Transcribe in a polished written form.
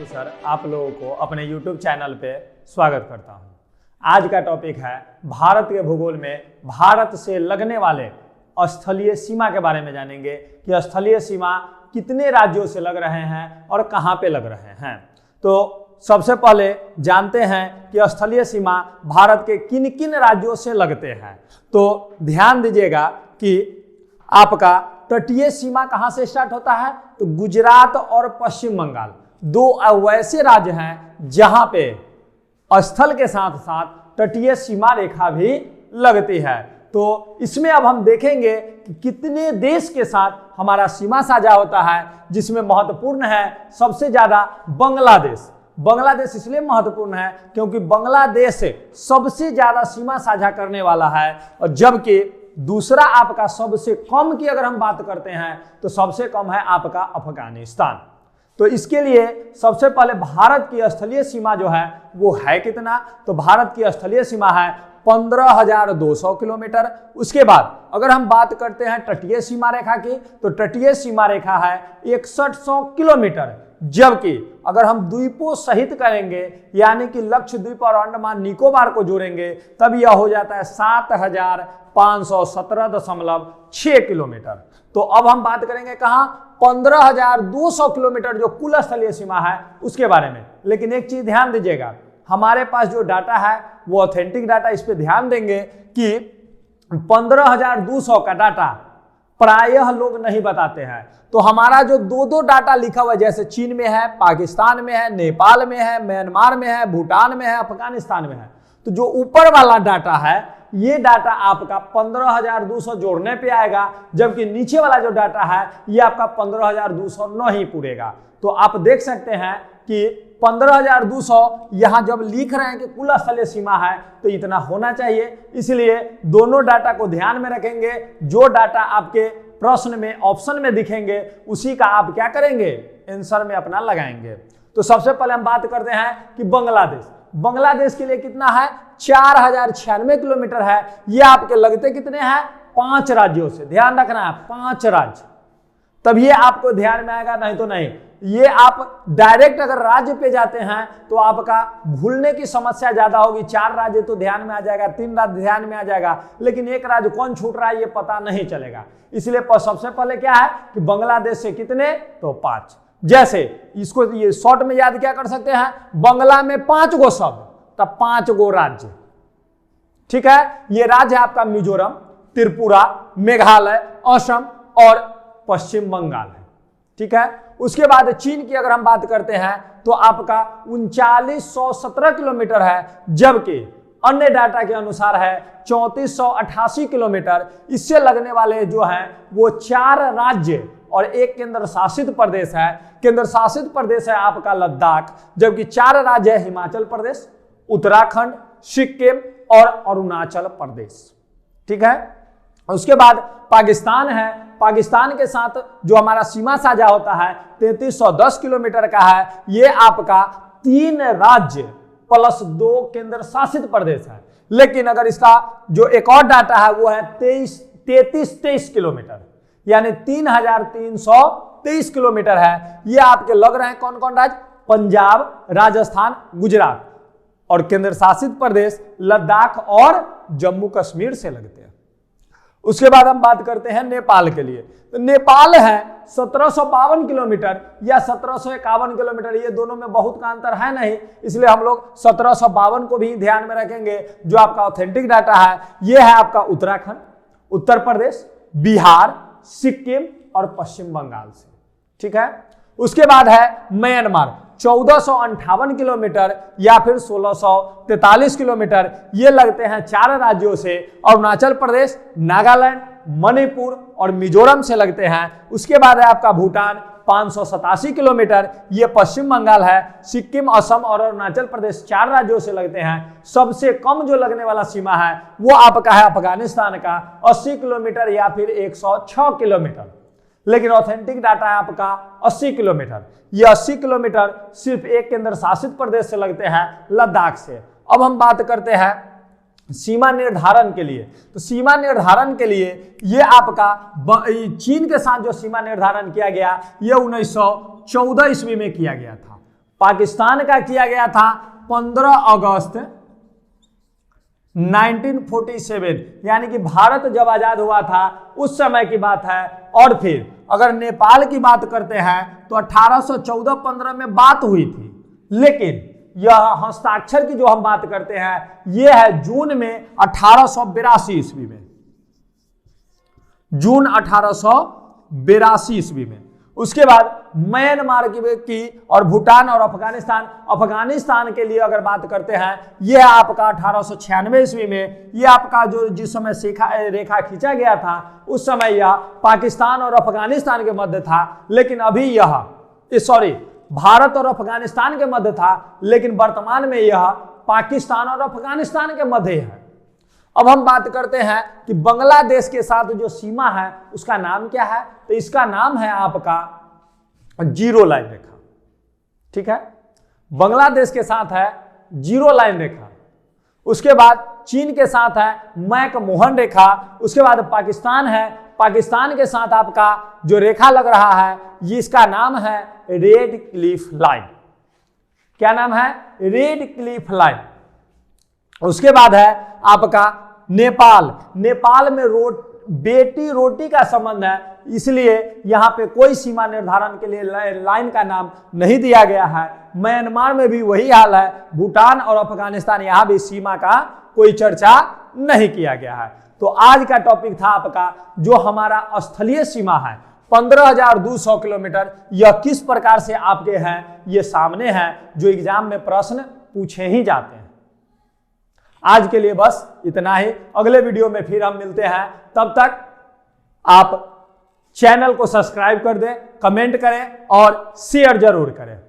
Officer आप लोगों को अपने YouTube चैनल पे स्वागत करता हूं। आज का टॉपिक है भारत के भूगोल में भारत से लगने वाले स्थलीय सीमा के बारे में जानेंगे कि स्थलीय सीमा कितने राज्यों से लग रहे हैं और कहां पे लग रहे हैं। तो सबसे पहले जानते हैं कि स्थलीय सीमा भारत के किन किन राज्यों से लगते हैं। तो ध्यान दीजिएगा कि आपका तटीय सीमा कहां से स्टार्ट होता है, तो गुजरात और पश्चिम बंगाल दो वैसे राज्य हैं जहां पे स्थल के साथ साथ तटीय सीमा रेखा भी लगती है। तो इसमें अब हम देखेंगे कि कितने देश के साथ हमारा सीमा साझा होता है, जिसमें महत्वपूर्ण है सबसे ज्यादा बांग्लादेश। बांग्लादेश इसलिए महत्वपूर्ण है क्योंकि बांग्लादेश सबसे ज्यादा सीमा साझा करने वाला है, और जबकि दूसरा आपका सबसे कम की अगर हम बात करते हैं तो सबसे कम है आपका अफगानिस्तान। तो इसके लिए सबसे पहले भारत की स्थलीय सीमा जो है वो है कितना, तो भारत की स्थलीय सीमा है 15,200 किलोमीटर। उसके बाद अगर हम बात करते हैं तटीय सीमा रेखा की, तो तटीय सीमा रेखा है 6100 किलोमीटर। जबकि अगर हम द्वीपों सहित करेंगे यानी कि लक्षद्वीप और अंडमान निकोबार को जोड़ेंगे तब यह हो जाता है 7,517.6 किलोमीटर। तो अब हम बात करेंगे कहां, 15,200 किलोमीटर जो कुल स्थलीय सीमा है उसके बारे में। लेकिन एक चीज ध्यान दीजिएगा, हमारे पास जो डाटा है वो ऑथेंटिक डाटा, इस पे ध्यान देंगे कि 15,200 का डाटा प्रायः लोग नहीं बताते हैं। तो हमारा जो दो डाटा लिखा हुआ है, जैसे चीन में है, पाकिस्तान में है, नेपाल में है, म्यांमार में है, भूटान में है, अफगानिस्तान में है, तो जो ऊपर वाला डाटा है ये डाटा आपका 15,200 जोड़ने पे आएगा, जबकि नीचे वाला जो डाटा है ये आपका 15,200 नहीं पूरेगा। तो आप देख सकते हैं कि 15,200 यहां जब लिख रहे हैं कि कुल स्थलीय सीमा है तो इतना होना चाहिए। इसलिए दोनों डाटा को ध्यान में रखेंगे। जो डाटा आपके प्रश्न में ऑप्शन में दिखेंगे उसी का आप क्या करेंगे, आंसर में अपना लगाएंगे। तो सबसे पहले हम बात करते हैं कि बांग्लादेश के लिए कितना है, 4,096 किलोमीटर है। ये आपके लगते कितने हैं, 5 राज्यों से। ध्यान रखना है 5 राज्य, तब ये आपको ध्यान में आएगा, नहीं तो नहीं। ये आप डायरेक्ट अगर राज्य पे जाते हैं तो आपका भूलने की समस्या ज्यादा होगी। 4 राज्य तो ध्यान में आ जाएगा, 3 राज्य ध्यान में आ जाएगा, लेकिन एक राज्य कौन छूट रहा है ये पता नहीं चलेगा। इसलिए सबसे पहले क्या है कि बांग्लादेश से कितने, तो 5। जैसे इसको ये शॉर्ट में याद क्या कर सकते हैं, बांग्ला में 5 गो शब्द, तब 5 गो राज्य। ठीक है, ये राज्य है आपका मिजोरम, त्रिपुरा, मेघालय, असम और पश्चिम बंगाल है। ठीक है, उसके बाद चीन की अगर हम बात करते हैं तो आपका 3917 किलोमीटर है, जबकि अन्य डाटा के अनुसार है 3488 किलोमीटर। इससे लगने वाले जो हैं वो 4 राज्य और एक केंद्र शासित प्रदेश है। केंद्र शासित प्रदेश है आपका लद्दाख, जबकि 4 राज्य है हिमाचल प्रदेश, उत्तराखंड, सिक्किम और अरुणाचल प्रदेश। ठीक है, उसके बाद पाकिस्तान है। पाकिस्तान के साथ जो हमारा सीमा साझा होता है 3310 किलोमीटर का है। ये आपका 3 राज्य प्लस 2 केंद्र शासित प्रदेश है। लेकिन अगर इसका जो एक और डाटा है वो है 3323 किलोमीटर, यानी 3,323 किलोमीटर है। ये आपके लग रहे हैं कौन कौन राज्य, पंजाब, राजस्थान, गुजरात, और केंद्र शासित प्रदेश लद्दाख और जम्मू कश्मीर से लगते हैं। उसके बाद हम बात करते हैं नेपाल के लिए। तो नेपाल है 1752 किलोमीटर या 1751 किलोमीटर, ये दोनों में बहुत का अंतर है नहीं, इसलिए हम लोग 1752 को भी ध्यान में रखेंगे। जो आपका ऑथेंटिक डाटा है ये है आपका उत्तराखंड, उत्तर प्रदेश, बिहार, सिक्किम और पश्चिम बंगाल से। ठीक है, उसके बाद है म्यांमार, 1458 किलोमीटर या फिर 1643 किलोमीटर। ये लगते हैं 4 राज्यों से, अरुणाचल प्रदेश, नागालैंड, मणिपुर और मिजोरम से लगते हैं। उसके बाद है आपका भूटान, 587 किलोमीटर, ये पश्चिम बंगाल है। सिक्किम, असम और अरुणाचल प्रदेश 4 राज्यों से लगते हैं। सबसे कम जो लगने वाला सीमा है वो आपका है अफगानिस्तान का, 80 किलोमीटर या फिर 106 किलोमीटर। लेकिन ऑथेंटिक डाटा है आपका 80 किलोमीटर। ये 80 किलोमीटर सिर्फ एक केंद्र शासित प्रदेश से लगते हैं, लद्दाख से। अब हम बात करते हैं सीमा निर्धारण के लिए। तो सीमा निर्धारण के लिए ये आपका चीन के साथ जो सीमा निर्धारण किया गया ये 1914 ईस्वी में किया गया था। पाकिस्तान का किया गया था 15 अगस्त 1947, यानी कि भारत जब आजाद हुआ था उस समय की बात है। और फिर अगर नेपाल की बात करते हैं तो 1814-15 में बात हुई थी, लेकिन यह हस्ताक्षर की जो हम बात करते हैं यह है जून में 1882 ईस्वी में, जून 1882 ईस्वी में। उसके बाद म्यांमार की और भूटान और अफगानिस्तान के लिए अगर बात करते हैं, यह आपका 1896 ईस्वी में, यह आपका जो जिस समय रेखा खींचा गया था उस समय यह पाकिस्तान और अफगानिस्तान के मध्य था, लेकिन अभी यह भारत और अफगानिस्तान के मध्य था, लेकिन वर्तमान में यह पाकिस्तान और अफगानिस्तान के मध्य है। अब हम बात करते हैं कि बांग्लादेश के साथ जो सीमा है उसका नाम क्या है, तो इसका नाम है आपका जीरो लाइन रेखा। ठीक है, बांग्लादेश के साथ है जीरो लाइन रेखा। उसके बाद चीन के साथ है मैकमोहन रेखा। उसके बाद पाकिस्तान है, पाकिस्तान के साथ आपका जो रेखा लग रहा है इसका नाम है रेड क्लिफ लाइन। क्या नाम है? Red Cliff line. उसके बाद है आपका नेपाल। नेपाल में बेटी रोटी का संबंध है, इसलिए यहां पे कोई सीमा निर्धारण के लिए लाइन का नाम नहीं दिया गया है। म्यांमार में भी वही हाल है। भूटान और अफगानिस्तान, यहां भी सीमा का कोई चर्चा नहीं किया गया है। तो आज का टॉपिक था आपका जो हमारा स्थलीय सीमा है 15,200 किलोमीटर, यह किस प्रकार से आपके हैं ये सामने है, जो एग्जाम में प्रश्न पूछे ही जाते हैं। आज के लिए बस इतना ही। अगले वीडियो में फिर हम मिलते हैं। तब तक आप चैनल को सब्सक्राइब कर दें, कमेंट करें और शेयर जरूर करें।